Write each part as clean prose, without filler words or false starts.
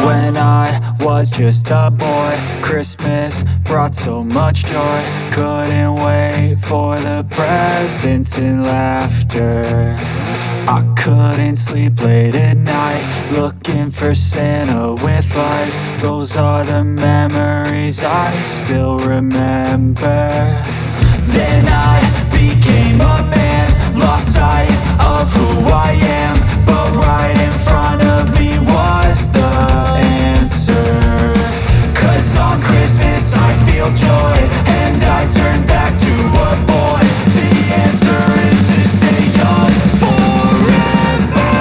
When I was just a boy, Christmas brought so much joy. Couldn't wait for the presents and laughter. I couldn't sleep late at night, looking for Santa with lights. Those are the memories I still remember. Then I became a man, lost sight of who I am. But right in front of me was the answer. 'Cause on Christmas I feel joy, and I turn back to a boy. The answer is to stay young forever.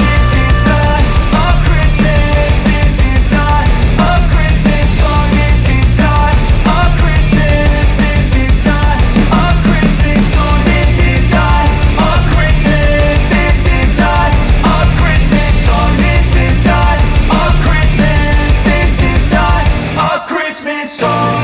This is not a Christmas, this is not a Christmas song. This is not a Christmas, this is not a Christmas song. This is not a Christmas, this is not a Christmas song. This is not a Christmas, this is not a Christmas song.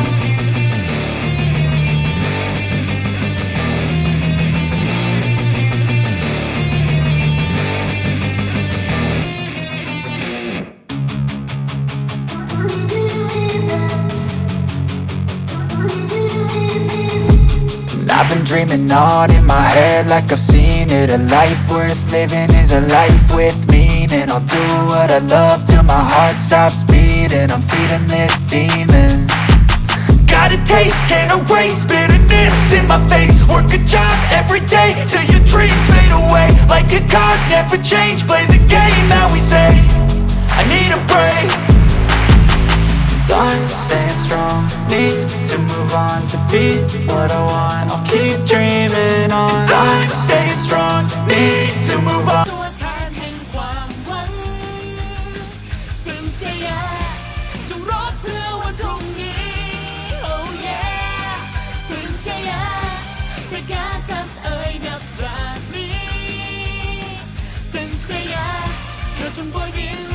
I've been dreaming on in my head like I've seen it. A life worth living is a life with meaning. I'll do what I love till my heart stops beating. I'm feeding this demon. Got a taste, can't erase bitterness in my face. Work a job every day till your dreams fade away. Like a card, never change, play the game that we say. I need a break. I'm staying strong, need to move on to be what I want. I'll keep dreaming on. I'm staying strong, need to move on. ตัวแทนแห่งความหวังสิ่งเสียจงรอเพื่อวันพรุ่งนี้ Oh yeah สิ่งเสียประกาศสักเอ่ยนับตรานี้สิ่งเสียเธอจงโบยบิน